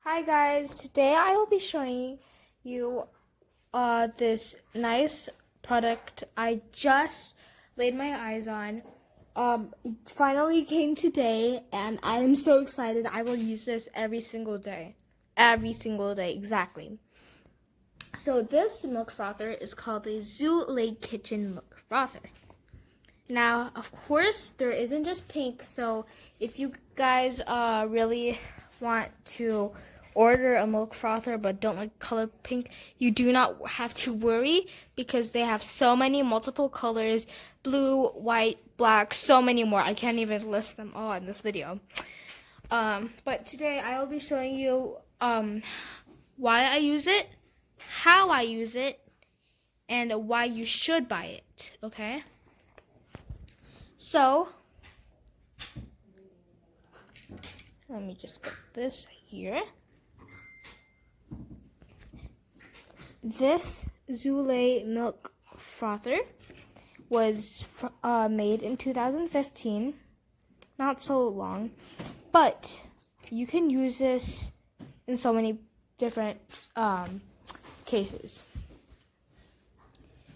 Hi guys, today I will be showing you this nice product I just laid my eyes on. It finally came today and I am so excited. I will use this every single day. Every single day, exactly. So this milk frother is called the Zulay Kitchen Milk Frother. Now, of course, there isn't just pink, so if you guys really want to order a milk frother but don't like color pink, you do not have to worry because they have so many multiple colors: blue, white, black, so many more. I can't even list them all in this video. But today I will be showing you why I use it, how I use it, and why you should buy it, okay? So, let me just get this here. This Zulay milk frother was made in 2015, not so long, but you can use this in so many different cases.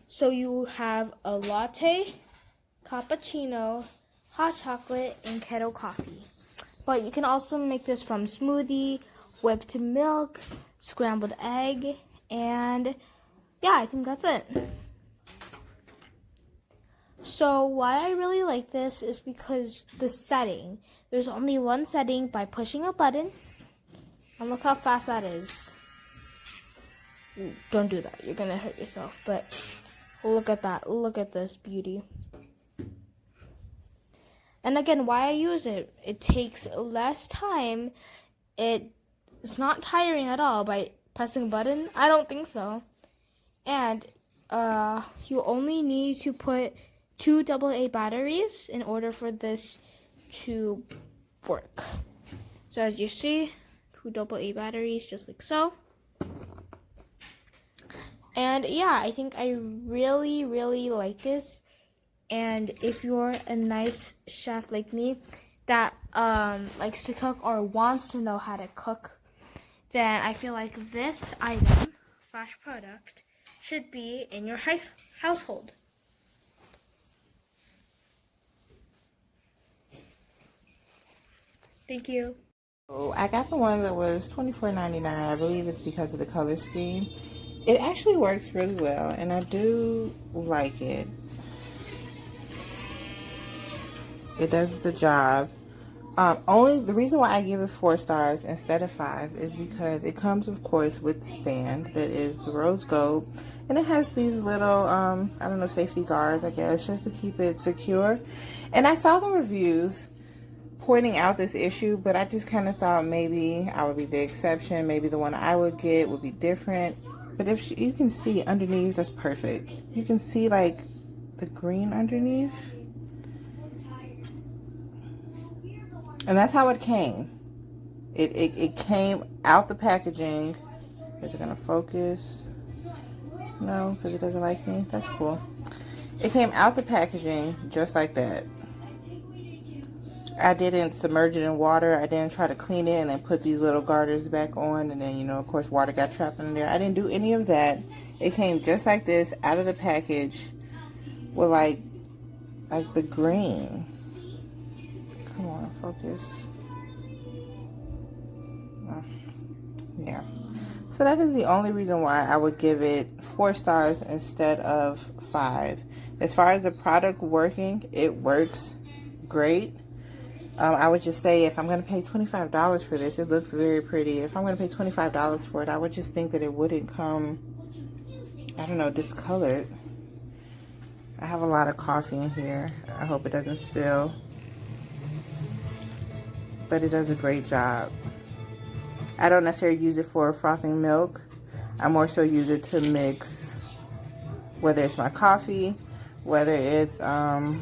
So you have a latte, cappuccino, hot chocolate, and kettle coffee. But you can also make this from smoothie, whipped milk, scrambled egg, and yeah, I think that's it. So why I really like this is because the setting. There's only one setting by pushing a button. And look how fast that is. Ooh, don't do that. You're going to hurt yourself. But look at that. Look at this beauty. And again, why I use it. It takes less time. It's not tiring at all by pressing a button. I don't think so. And you only need to put 2 AA batteries in order for this to work. So as you see, 2 AA batteries, just like so. And yeah, I think I really, really like this. And if you're a nice chef like me that likes to cook or wants to know how to cook, then I feel like this item / product should be in your household. Thank you. Oh, I got the one that was $24.99. I believe it's because of the color scheme. It actually works really well, and I do like it. It does the job. Only the reason why I give it 4 stars instead of 5 is because it comes, of course, with the stand that is the rose gold, and it has these little, I don't know, safety guards, I guess, just to keep it secure. And I saw the reviews pointing out this issue, but I just kind of thought maybe I would be the exception. Maybe the one I would get would be different. But if you can see underneath, that's perfect. You can see like the green underneath. And that's how it came. It came out the packaging. Is it gonna focus? No, because it doesn't like me. That's cool. It came out the packaging just like that. I didn't submerge it in water. I didn't try to clean it and then put these little garters back on. And then, you know, of course, water got trapped in there. I didn't do any of that. It came just like this out of the package with like the green. Come on, focus. Yeah. So that is the only reason why I would give it 4 stars instead of 5. As far as the product working, it works great. I would just say if I'm going to pay $25 for this, it looks very pretty. If I'm going to pay $25 for it, I would just think that it wouldn't come, I don't know, discolored. I have a lot of coffee in here. I hope it doesn't spill. But it does a great job. I don't necessarily use it for frothing milk. I more so use it to mix, whether it's my coffee, whether it's my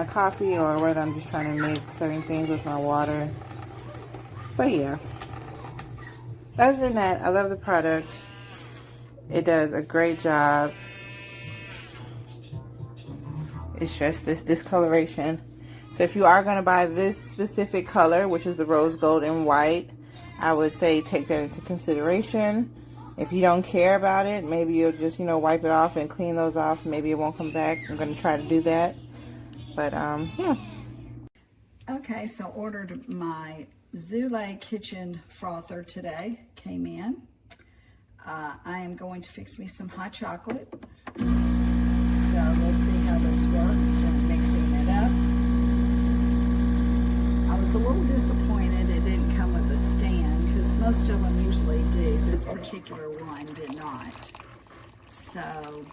coffee or whether I'm just trying to mix certain things with my water. But yeah, other than that, I love the product. It does a great job. It's just this discoloration So if you are going to buy this specific color, which is the rose gold and white, I would say take that into consideration. If you don't care about it, maybe you'll just, wipe it off and clean those off. Maybe it won't come back. I'm going to try to do that. But, yeah. Okay, so ordered my Zulay kitchen frother today. Came in. I am going to fix me some hot chocolate. So we'll see how this works and mixing it up. I was a little disappointed it didn't come with a stand because most of them usually do. This particular one did not. So,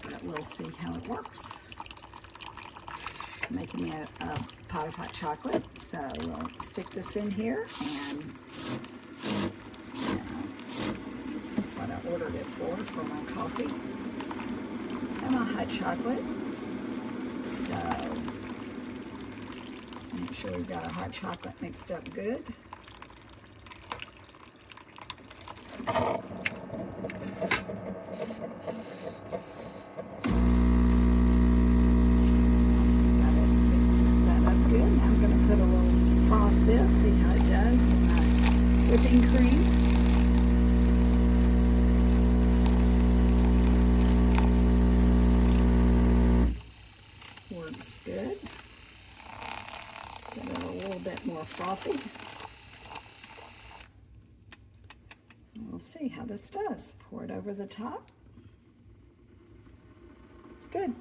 but we'll see how it works. Making me a pot of hot chocolate. So we'll stick this in here and this is what I ordered it for my coffee and my hot chocolate. So let's make sure we've got our hot chocolate mixed up good. This, see how it does with my whipping cream. Works good. Get it a little bit more frothy. We'll see how this does. Pour it over the top. Good.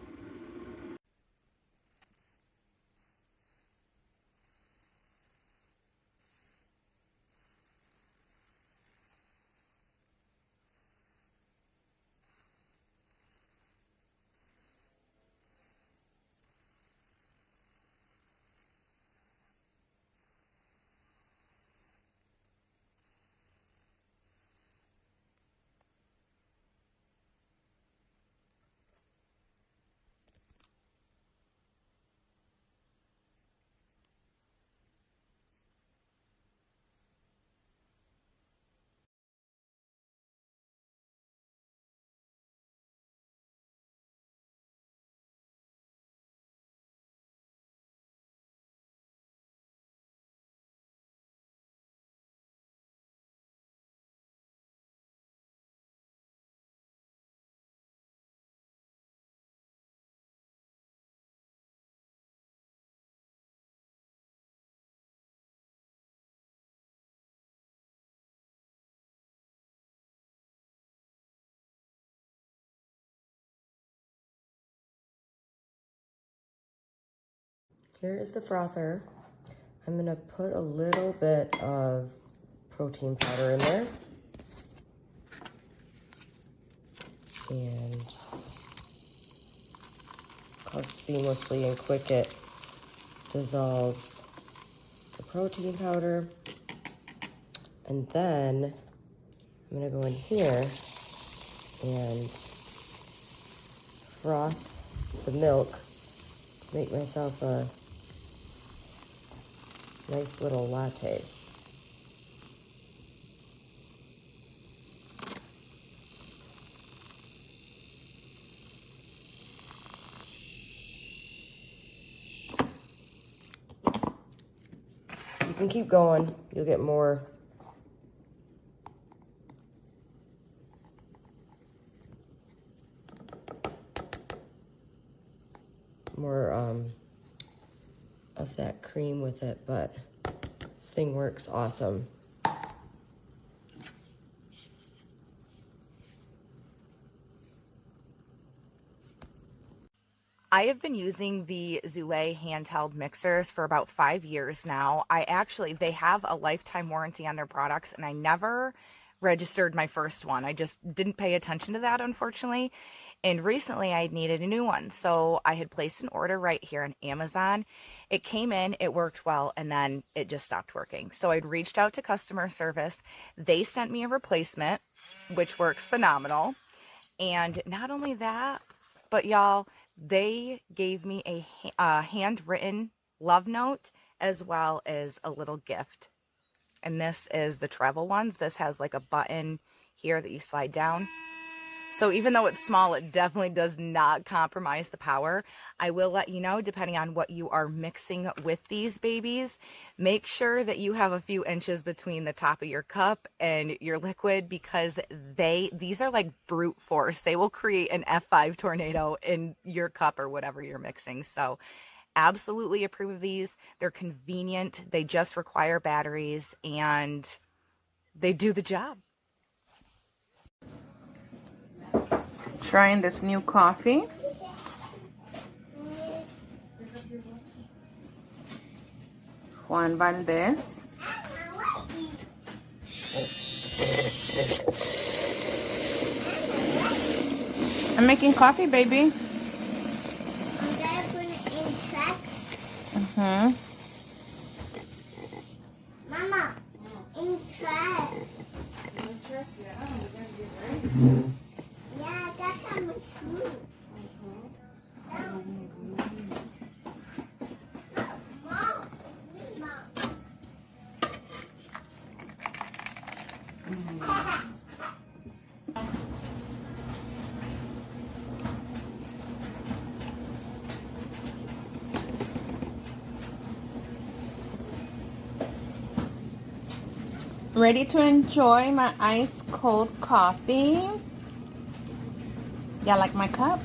Here is the frother. I'm gonna put a little bit of protein powder in there. And how seamlessly and quick it dissolves the protein powder. And then I'm gonna go in here and froth the milk to make myself a nice little latte. You can keep going, you'll get more. Of that cream with it, but this thing works awesome. I have been using the Zulay handheld mixers for about 5 years now. They have a lifetime warranty on their products, and I never registered my first one. I just didn't pay attention to that, unfortunately. And recently I needed a new one. So I had placed an order right here on Amazon. It came in, it worked well, and then it just stopped working. So I'd reached out to customer service. They sent me a replacement, which works phenomenal. And not only that, but y'all, they gave me a handwritten love note as well as a little gift. And this is the travel ones. This has like a button here that you slide down. So even though it's small, it definitely does not compromise the power. I will let you know, depending on what you are mixing with these babies, make sure that you have a few inches between the top of your cup and your liquid, because these are like brute force. They will create an F5 tornado in your cup or whatever you're mixing. So absolutely approve of these. They're convenient. They just require batteries and they do the job. Trying this new coffee. Juan Valdez. I'm making coffee, baby. Mm-hmm. Mama, in track. Yeah, that's a machine. Ready to enjoy my ice cold coffee. Y'all like my cup?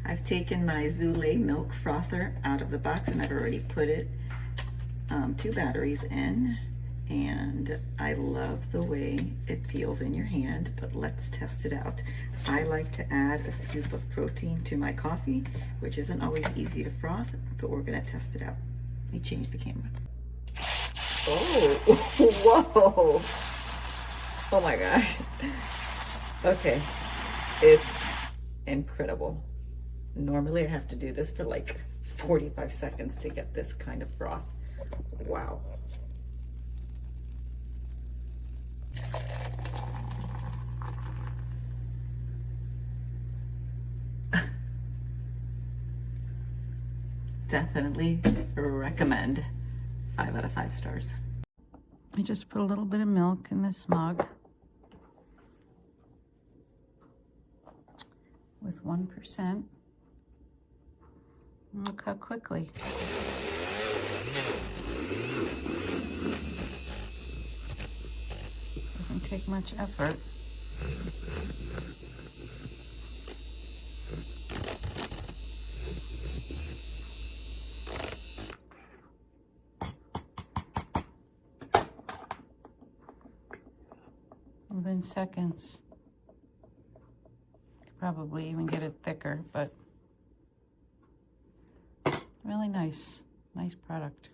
I've taken my Zulay milk frother out of the box and I've already put it 2 batteries in, and I love the way it feels in your hand, but let's test it out. I like to add a scoop of protein to my coffee, which isn't always easy to froth, but we're gonna test it out. Let me change the camera. Oh, whoa. Oh my gosh. Okay, it's incredible. Normally I have to do this for like 45 seconds to get this kind of froth. Wow. Definitely recommend. 5 out of 5 stars. I just put a little bit of milk in this mug with 1%. Look how quickly. Doesn't take much effort. Within seconds. Could probably even get it thicker, but really nice product.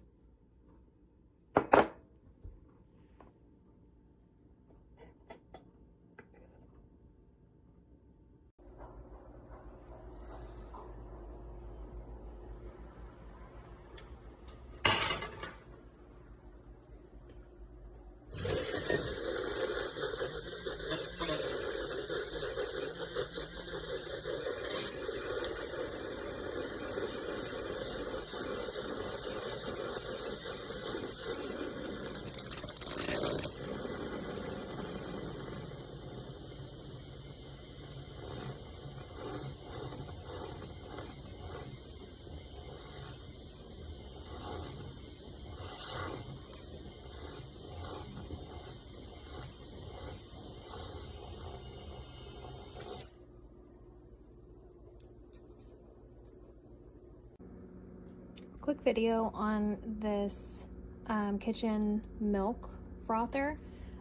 quick video on this kitchen milk frother.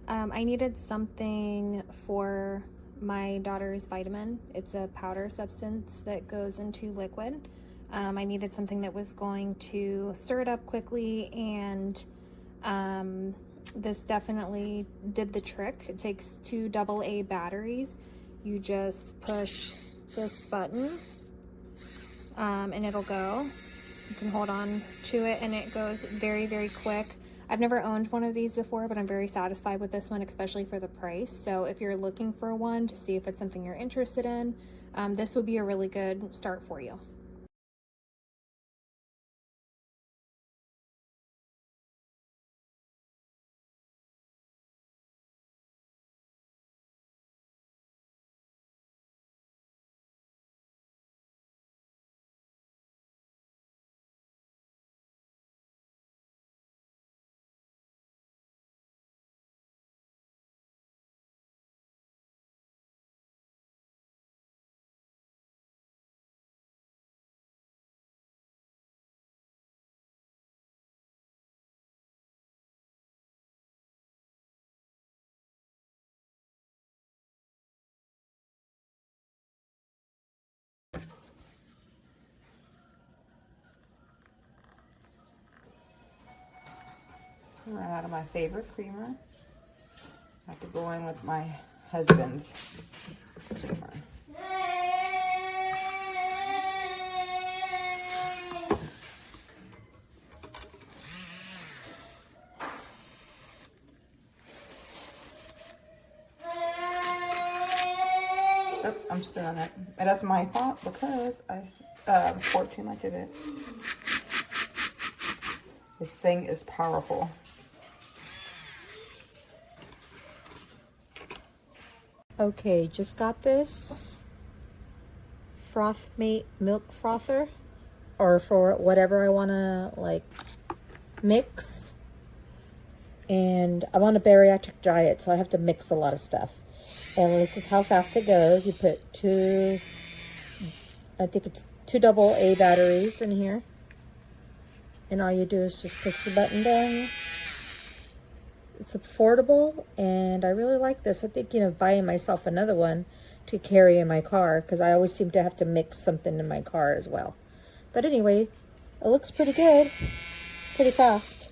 I needed something for my daughter's vitamin. It's a powder substance that goes into liquid. I needed something that was going to stir it up quickly, and this definitely did the trick. It takes 2 AA batteries. You just push this button and it'll go. You can hold on to it and it goes very, very quick. I've never owned one of these before, but I'm very satisfied with this one, especially for the price. So if you're looking for one to see if it's something you're interested in, this would be a really good start for you. Run out of my favorite creamer. I have to go in with my husband's creamer. Oh, I'm still on it. And that's my fault because I poured too much of it. This thing is powerful. Okay, just got this Frothmate milk frother, or for whatever I want to like mix. And I'm on a bariatric diet, so I have to mix a lot of stuff. And this is how fast it goes. You put I think it's 2 AA batteries in here. And all you do is just push the button down. It's affordable, and I really like this. I think, buying myself another one to carry in my car, because I always seem to have to mix something in my car as well. But anyway, it looks pretty good, pretty fast.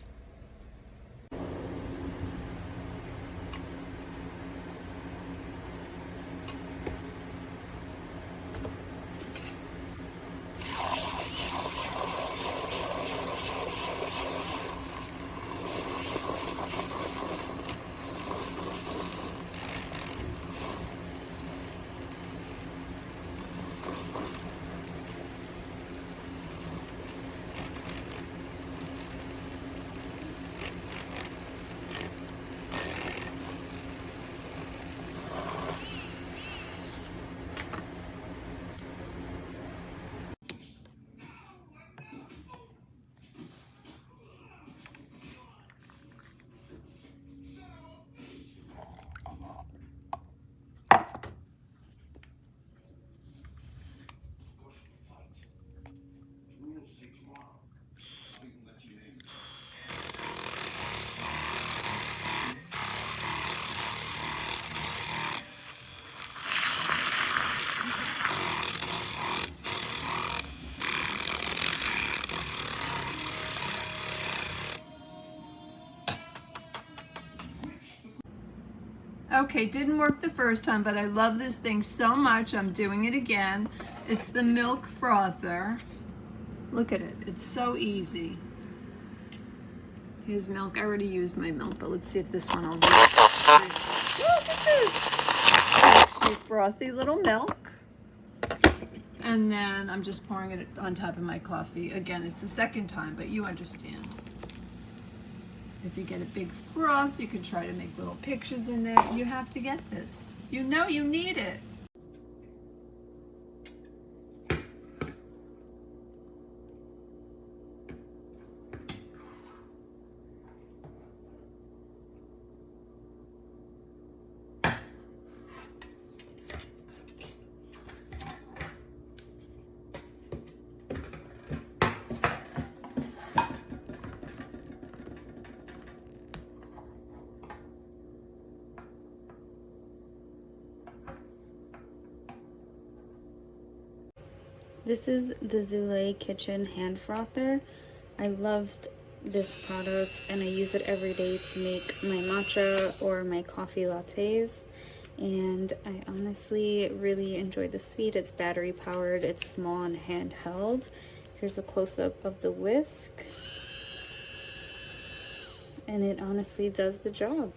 Okay, didn't work the first time, but I love this thing so much, I'm doing it again. It's the milk frother. Look at it, it's so easy. Here's milk. I already used my milk, but let's see if this one will work. Look at this! Actually, frothy little milk. And then I'm just pouring it on top of my coffee. Again, it's the second time, but you understand. If you get a big froth, you can try to make little pictures in there. You have to get this. You know you need it. This is the Zulay Kitchen Hand Frother. I loved this product and I use it every day to make my matcha or my coffee lattes. And I honestly really enjoy the speed. It's battery powered, it's small and handheld. Here's a close-up of the whisk. And it honestly does the job.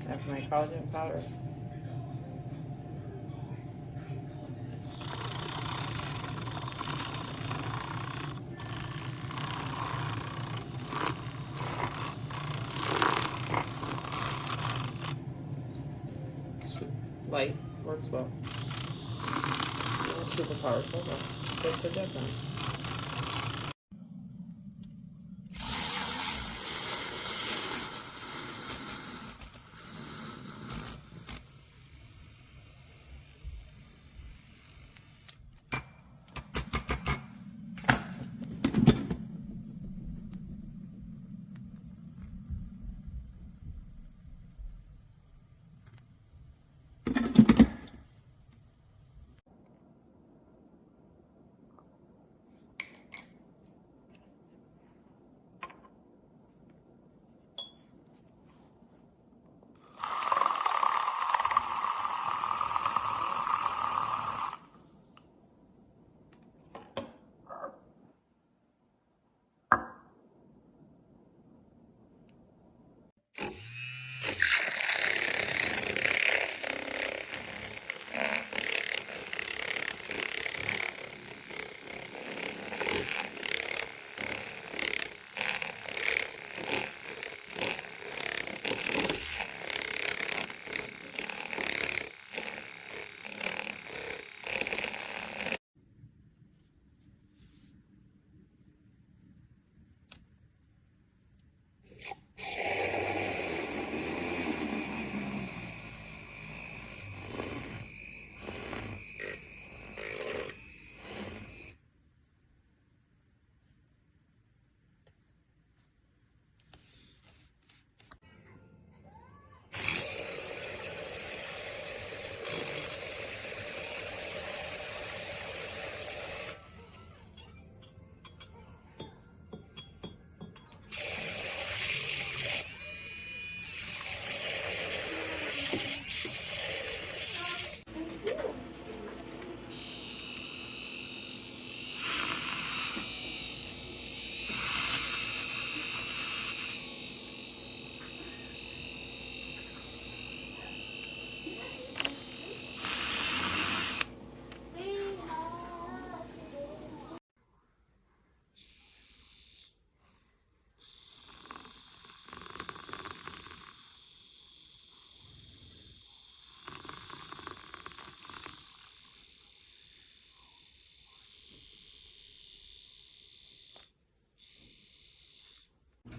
That's my collagen powder. Light works well. Not super powerful, but that's the job done.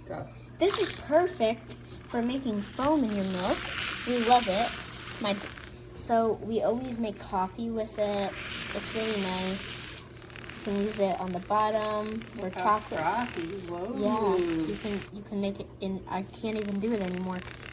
Go. This is perfect for making foam in your milk. We love it. So we always make coffee with it. It's really nice. You can use it on the bottom for chocolate. Frothy. Whoa. Yeah, you can make it in. I can't even do it anymore 'cause